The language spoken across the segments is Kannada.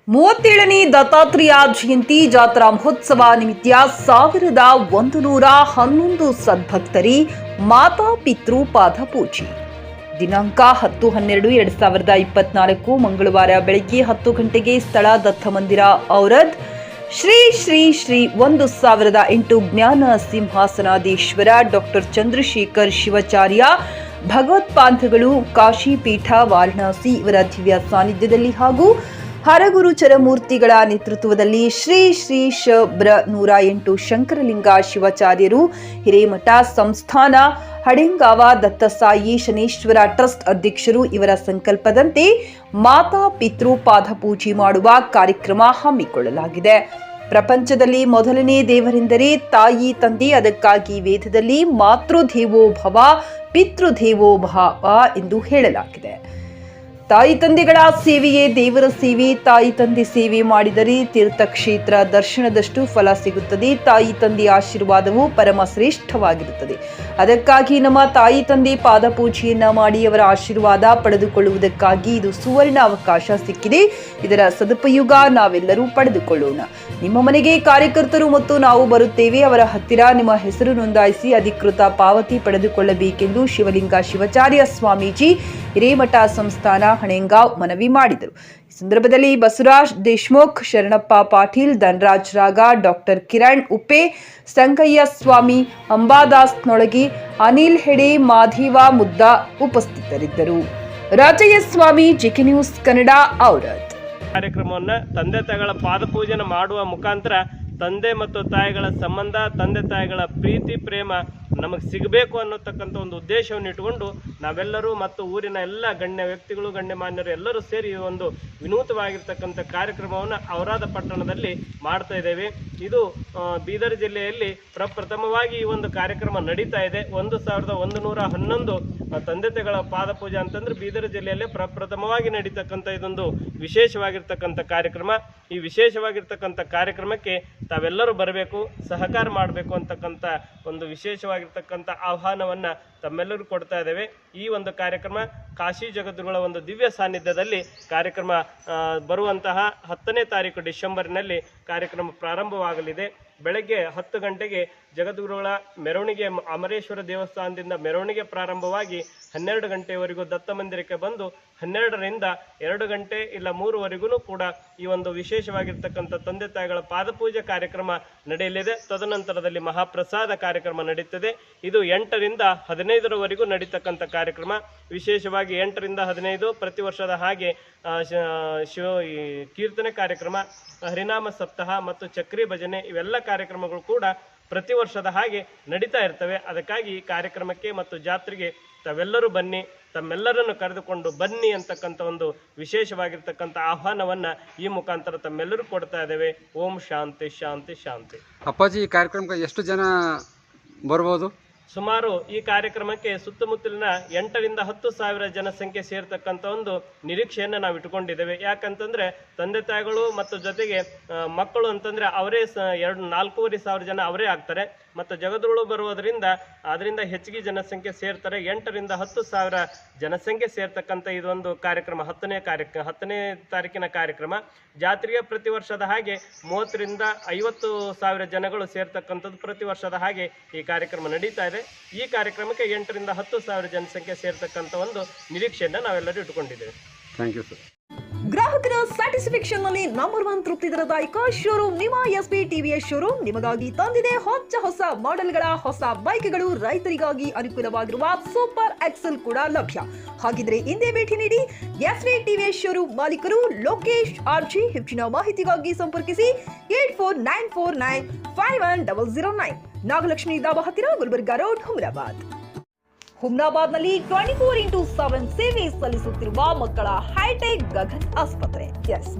37ನೇ ದತ್ತಾತ್ರೇಯ ಜಯಂತಿ ಜಾತ್ರಾ ಮಹೋತ್ಸವ ನಿಮಿತ್ತ 1111 ಸದ್ಭಕ್ತರಿ ಮಾತಾ ಪಿತೃ ಪಾದ ಪೂಜೆ. ದಿನಾಂಕ 10-12-2024 ಮಂಗಳವಾರ ಬೆಳಗ್ಗೆ 10 ಗಂಟೆಗೆ ಸ್ಥಳ ದತ್ತ ಮಂದಿರ ಔರದ್. ಶ್ರೀ ಶ್ರೀ ಶ್ರೀ 1008 ಜ್ಞಾನ ಸಿಂಹಾಸನಾಧೀಶ್ವರ ಡಾಕ್ಟರ್ ಚಂದ್ರಶೇಖರ್ ಶಿವಾಚಾರ್ಯ ಭಗವತ್ಪಾದಗಳು ಕಾಶಿ ಪೀಠ ವಾರಣಾಸಿ ಇವರ ದಿವ್ಯ ಸಾನ್ನಿಧ್ಯದಲ್ಲಿ ಹಾಗೂ ಹರಗುರು ಚರಮೂರ್ತಿಗಳ ನೇತೃತ್ವದಲ್ಲಿ ಶ್ರೀ ಶ್ರೀ ಶಬ್ರ 108 ಶಂಕರಲಿಂಗ ಶಿವಾಚಾರ್ಯರು ಹಿರೇಮಠ ಸಂಸ್ಥಾನ ಹಡೆಂಗಾವ ದತ್ತಸಾಯಿ ಶನೇಶ್ವರ ಟ್ರಸ್ಟ್ ಅಧ್ಯಕ್ಷರು ಇವರ ಸಂಕಲ್ಪದಂತೆ ಮಾತಾ ಪಿತೃ ಪಾದ ಪೂಜೆ ಮಾಡುವ ಕಾರ್ಯಕ್ರಮ ಹಮ್ಮಿಕೊಳ್ಳಲಾಗಿದೆ. ಪ್ರಪಂಚದಲ್ಲಿ ಮೊದಲನೇ ದೇವರೆಂದರೆ ತಾಯಿ ತಂದೆ. ಅದಕ್ಕಾಗಿ ವೇದದಲ್ಲಿ ಮಾತೃದೇವೋ ಭವ ಪಿತೃದೇವೋ ಭವ ಎಂದು ಹೇಳಲಾಗಿದೆ. ತಾಯಿ ತಂದೆಗಳ ಸೇವೆಯೇ ದೇವರ ಸೇವೆ. ತಾಯಿ ತಂದೆ ಸೇವೆ ಮಾಡಿದರೆ ತೀರ್ಥಕ್ಷೇತ್ರ ದರ್ಶನದಷ್ಟು ಫಲ ಸಿಗುತ್ತದೆ. ತಾಯಿ ತಂದೆ ಆಶೀರ್ವಾದವು ಪರಮ ಶ್ರೇಷ್ಠವಾಗಿರುತ್ತದೆ. ಅದಕ್ಕಾಗಿ ನಮ್ಮ ತಾಯಿ ತಂದೆ ಪಾದ ಪೂಜೆಯನ್ನ ಮಾಡಿ ಅವರ ಆಶೀರ್ವಾದ ಪಡೆದುಕೊಳ್ಳುವುದಕ್ಕಾಗಿ ಇದು ಸುವರ್ಣ ಅವಕಾಶ ಸಿಕ್ಕಿದೆ. ಇದರ ಸದುಪಯೋಗ ನಾವೆಲ್ಲರೂ ಪಡೆದುಕೊಳ್ಳೋಣ. ನಿಮ್ಮ ಮನೆಗೆ ಕಾರ್ಯಕರ್ತರು ಮತ್ತು ನಾವು ಬರುತ್ತೇವೆ. ಅವರ ಹತ್ತಿರ ನಿಮ್ಮ ಹೆಸರು ನೋಂದಾಯಿಸಿ ಅಧಿಕೃತ ಪಾವತಿ ಪಡೆದುಕೊಳ್ಳಬೇಕೆಂದು ಶಿವಲಿಂಗ ಶಿವಾಚಾರ್ಯ ಸ್ವಾಮೀಜಿ ಹಿರೇಮಠ ಸಂಸ್ಥಾನ ಹಣೆಂಗಾವ್ ಮನವಿ ಮಾಡಿದರು. ಈ ಸಂದರ್ಭದಲ್ಲಿ ಬಸವರಾಜ್ ದೇಶಮುಖ್, ಶರಣಪ್ಪ ಪಾಟೀಲ್, ಧನರಾಜ್ ರಾಗ, ಡಾಕ್ಟರ್ ಕಿರಣ್ ಉಪ್ಪೆ, ಸಂಕಯ್ಯ ಸ್ವಾಮಿ, ಅಂಬಾದಾಸ್ ನೊಳಗಿ, ಅನಿಲ್ ಹೆಡೆ, ಮಾಧೇವ ಮುದ್ದ ಉಪಸ್ಥಿತರಿದ್ದರು. ರಾಜಯ್ಯ ಸ್ವಾಮಿ, ಜಿಕೆ ನ್ಯೂಸ್ ಕನ್ನಡ, ಔರದ್. ಕಾರ್ಯಕ್ರಮವನ್ನು ತಂದೆ ತಾಯಿಗಳ ಪಾದ ಪೂಜೆನ ಮಾಡುವ ಮುಖಾಂತರ ತಂದೆ ಮತ್ತು ತಾಯಿಗಳ ಸಂಬಂಧ, ತಂದೆ ತಾಯಿಗಳ ಪ್ರೀತಿ ಪ್ರೇಮ ನಮಗೆ ಸಿಗಬೇಕು ಅನ್ನೋತಕ್ಕಂಥ ಒಂದು ಉದ್ದೇಶವನ್ನು ಇಟ್ಟುಕೊಂಡು ನಾವೆಲ್ಲರೂ ಮತ್ತು ಊರಿನ ಎಲ್ಲ ಗಣ್ಯ ವ್ಯಕ್ತಿಗಳು, ಗಣ್ಯಮಾನ್ಯರು ಎಲ್ಲರೂ ಸೇರಿ ಈ ಒಂದು ವಿನೂತವಾಗಿರ್ತಕ್ಕಂಥ ಕಾರ್ಯಕ್ರಮವನ್ನು ಔರಾದ ಪಟ್ಟಣದಲ್ಲಿ ಮಾಡ್ತಾ ಇದ್ದೇವೆ. ಇದು ಬೀದರ್ ಜಿಲ್ಲೆಯಲ್ಲಿ ಪ್ರಪ್ರಥಮವಾಗಿ ಈ ಒಂದು ಕಾರ್ಯಕ್ರಮ ನಡೀತಾ ಇದೆ. 1111 ತಂದೆ ತಾಯಿಗಳ ಪಾದ ಪೂಜೆ ಅಂತಂದ್ರೆ ಬೀದರ್ ಜಿಲ್ಲೆಯಲ್ಲಿ ಪ್ರಪ್ರಥಮವಾಗಿ ನಡೀತಕ್ಕಂಥ ಇದೊಂದು ವಿಶೇಷವಾಗಿರ್ತಕ್ಕಂಥ ಕಾರ್ಯಕ್ರಮ. ಈ ವಿಶೇಷವಾಗಿರ್ತಕ್ಕಂಥ ಕಾರ್ಯಕ್ರಮಕ್ಕೆ ತಾವೆಲ್ಲರೂ ಬರಬೇಕು, ಸಹಕಾರ ಮಾಡಬೇಕು ಅಂತಕ್ಕಂಥ ಒಂದು ವಿಶೇಷವಾಗಿರ್ತಕ್ಕಂಥ ಆಹ್ವಾನವನ್ನು ತಮ್ಮೆಲ್ಲರೂ ಕೊಡ್ತಾ ಇದ್ದೇವೆ. ಈ ಒಂದು ಕಾರ್ಯಕ್ರಮ ಕಾಶಿ ಜಗದ್ಗುರುಗಳ ಒಂದು ದಿವ್ಯ ಸಾನ್ನಿಧ್ಯದಲ್ಲಿ ಕಾರ್ಯಕ್ರಮ ಬರುವಂತಹ 10ನೇ ತಾರೀಕು ಡಿಸೆಂಬರ್ನಲ್ಲಿ ಕಾರ್ಯಕ್ರಮ ಪ್ರಾರಂಭವಾಗಲಿದೆ. ಬೆಳಗ್ಗೆ 10 ಗಂಟೆಗೆ ಜಗದ್ಗುರುಗಳ ಮೆರವಣಿಗೆ ಅಮರೇಶ್ವರ ದೇವಸ್ಥಾನದಿಂದ ಮೆರವಣಿಗೆ ಪ್ರಾರಂಭವಾಗಿ 12 ಗಂಟೆಯವರೆಗೂ ದತ್ತ ಮಂದಿರಕ್ಕೆ ಬಂದು 12ರಿಂದ 2 ಗಂಟೆ ಇಲ್ಲ 3ವರೆಗೂ ಕೂಡ ಈ ಒಂದು ವಿಶೇಷವಾಗಿರ್ತಕ್ಕಂಥ ತಂದೆ ತಾಯಿಗಳ ಪಾದಪೂಜೆ ಕಾರ್ಯಕ್ರಮ ನಡೆಯಲಿದೆ. ತದನಂತರದಲ್ಲಿ ಮಹಾಪ್ರಸಾದ ಕಾರ್ಯಕ್ರಮ ನಡೀತದೆ. ಇದು 8ರಿಂದ 15ರವರೆಗೂ ನಡೀತಕ್ಕಂಥ ಕಾರ್ಯಕ್ರಮ. ವಿಶೇಷವಾಗಿ 8ರಿಂದ 15 ಪ್ರತಿ ವರ್ಷದ ಹಾಗೆ ಕೀರ್ತನೆ ಕಾರ್ಯಕ್ರಮ, ಹರಿನಾಮ ಸಪ್ತಾಹ ಮತ್ತು ಚಕ್ರಿ ಭಜನೆ ಇವೆಲ್ಲ ಕಾರ್ಯಕ್ರಮಗಳು ಕೂಡ ಪ್ರತಿ ವರ್ಷದ ಹಾಗೆ ನಡೀತಾ ಇರ್ತವೆ. ಅದಕ್ಕಾಗಿ ಈ ಕಾರ್ಯಕ್ರಮಕ್ಕೆ ಮತ್ತು ಜಾತ್ರೆಗೆ ತಾವೆಲ್ಲರೂ ಬನ್ನಿ, ತಮ್ಮೆಲ್ಲರನ್ನು ಕರೆದುಕೊಂಡು ಬನ್ನಿ ಅಂತಕ್ಕಂಥ ಒಂದು ವಿಶೇಷವಾಗಿರ್ತಕ್ಕಂಥ ಆಹ್ವಾನವನ್ನು ಈ ಮುಖಾಂತರ ತಮ್ಮೆಲ್ಲರೂ ಕೊಡ್ತಾ ಇದ್ದೇವೆ. ಓಂ ಶಾಂತಿ ಶಾಂತಿ ಶಾಂತಿ. ಅಪ್ಪಾಜಿ, ಈ ಕಾರ್ಯಕ್ರಮಕ್ಕೆ ಎಷ್ಟು ಜನ ಬರ್ಬೋದು? ಸುಮಾರು ಈ ಕಾರ್ಯಕ್ರಮಕ್ಕೆ ಸುತ್ತಮುತ್ತಲಿನ 8ರಿಂದ 10 ಸಾವಿರ ಜನಸಂಖ್ಯೆ ಸೇರ್ತಕ್ಕಂಥ ಒಂದು ನಿರೀಕ್ಷೆಯನ್ನು ನಾವು ಇಟ್ಕೊಂಡಿದ್ದೇವೆ. ಯಾಕಂತಂದ್ರೆ ತಂದೆ ತಾಯಿಗಳು ಮತ್ತು ಜೊತೆಗೆ ಮಕ್ಕಳು ಅಂತಂದ್ರೆ ಅವರೇ 4-4.5 ಸಾವಿರ ಜನ ಅವರೇ ಆಗ್ತಾರೆ. ಮತ್ತು ಜಗದ್ಗುರುಗಳು ಬರುವುದರಿಂದ ಅದರಿಂದ ಹೆಚ್ಚಿಗೆ ಜನಸಂಖ್ಯೆ ಸೇರ್ತಾರೆ. 8ರಿಂದ 10 ಸಾವಿರ ಜನಸಂಖ್ಯೆ ಸೇರ್ತಕ್ಕಂಥ ಇದೊಂದು ಕಾರ್ಯಕ್ರಮ 10ನೇ ತಾರೀಕಿನ ಕಾರ್ಯಕ್ರಮ. ಜಾತ್ರೆಗೆ ಪ್ರತಿ ವರ್ಷದ ಹಾಗೆ 30ರಿಂದ 50 ಸಾವಿರ ಜನಗಳು ಸೇರ್ತಕ್ಕಂಥದ್ದು ಪ್ರತಿ ವರ್ಷದ ಹಾಗೆ ಈ ಕಾರ್ಯಕ್ರಮ ನಡೀತಾ ಇದೆ. ಈ ಕಾರ್ಯಕ್ರಮಕ್ಕೆ 8ರಿಂದ 10 ಸಾವಿರ ಜನಸಂಖ್ಯೆ ಸೇರ್ತಕ್ಕಂಥ ಒಂದು ನಿರೀಕ್ಷೆಯನ್ನು ನಾವೆಲ್ಲರೂ ಇಟ್ಟುಕೊಂಡಿದ್ದೇವೆ. Thank you sir. ಗ್ರಾಹಕರ ಸ್ಯಾಟಿಸ್ಫ್ಯಾಕ್ಷನ್ ನಲ್ಲಿ ನಂಬರ್ 1 ತೃಪ್ತಿದಾಯಕ ಶೋರೂಮ್ ನಿಮ್ಮ ಎಸ್ಪಿ ಟಿವಿಎಸ್ ಶೋರೂಮ್ ನಿಮಗಾಗಿ ತಂದಿದೆ ಹೊಸ ಮಾಡೆಲ್ಗಳ ಹೊಸ ಬೈಕ್ಗಳು. ರೈತರಿಗಾಗಿ ಅನುಕೂಲವಾಗಿರುವ ಸೂಪರ್ ಎಕ್ಸೆಲ್ ಕೂಡ ಲಭ್ಯ. ಹಾಗಿದ್ರೆ ಹಿಂದೆ ಭೇಟಿ ನೀಡಿ ಎಸ್ಪಿ ಟಿವಿಎಸ್ ಶೋರೂಮ್ ಮಾಲೀಕರು ಲೋಕೇಶ್ ಆರ್ಜಿ. ಹೆಚ್ಚಿನ ಮಾಹಿತಿಗಾಗಿ ಸಂಪರ್ಕಿಸಿ 8494951009. ನಾಗಲಕ್ಷ್ಮಿ ದಾಬಾ ಹತ್ತಿರ, ಗುಲ್ಬರ್ಗಾ ರೋಡ್, ಹುಮ್ನಾಬಾದ್ನಲ್ಲಿ 24x7 ಸೇವೆ ಸಲ್ಲಿಸುತ್ತಿರುವ ಮಕ್ಕಳ ಹೈಟೆಕ್ ಗಗನ್ ಆಸ್ಪತ್ರೆ.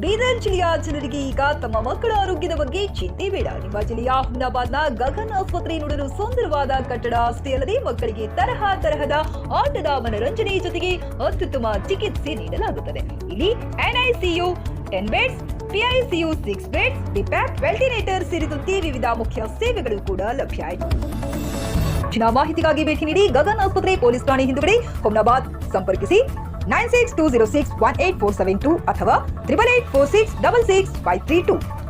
ಬೀದರ್ ಜಿಲ್ಲೆಯ ಜನರಿಗೆ ಈಗ ತಮ್ಮ ಮಕ್ಕಳ ಆರೋಗ್ಯದ ಬಗ್ಗೆ ಚಿಂತೆ ಬೇಡ. ನಿಮ್ಮ ಜಿಲ್ಲೆಯ ಹುಮ್ನಾಬಾದ್ನ ಗಗನ್ ಆಸ್ಪತ್ರೆ ನೋಡಲು ಸುಂದರವಾದ ಕಟ್ಟಡ ಅಷ್ಟೇ ಅಲ್ಲದೆ ಮಕ್ಕಳಿಗೆ ತರಹದ ಆಟದ ಮನರಂಜನೆ ಜೊತೆಗೆ ಅತ್ಯುತ್ತಮ ಚಿಕಿತ್ಸೆ ನೀಡಲಾಗುತ್ತದೆ. ಇಲ್ಲಿ NICU 10 ಬೆಡ್ಸ್, PICU 6 ಬೆಡ್ಸ್, ಡಿಪ್ಯಾಕ್, ವೆಂಟಿಲೇಟರ್ ಸೇರಿದಂತೆ ವಿವಿಧ ಮುಖ್ಯ ಸೇವೆಗಳು ಕೂಡ ಲಭ್ಯ. ಹೆಚ್ಚಿನ ಮಾಹಿತಿಗಾಗಿ ಭೇಟಿ ನೀಡಿ ಗಗನ್ ಆಸ್ಪತ್ರೆ, ಪೊಲೀಸ್ ಠಾಣೆ ಹಿಂದುಗಡೆ, ಹುಮ್ನಾಬಾದ್. ಸಂಪರ್ಕಿಸಿ 9620618472 ಅಥವಾ 8846666532.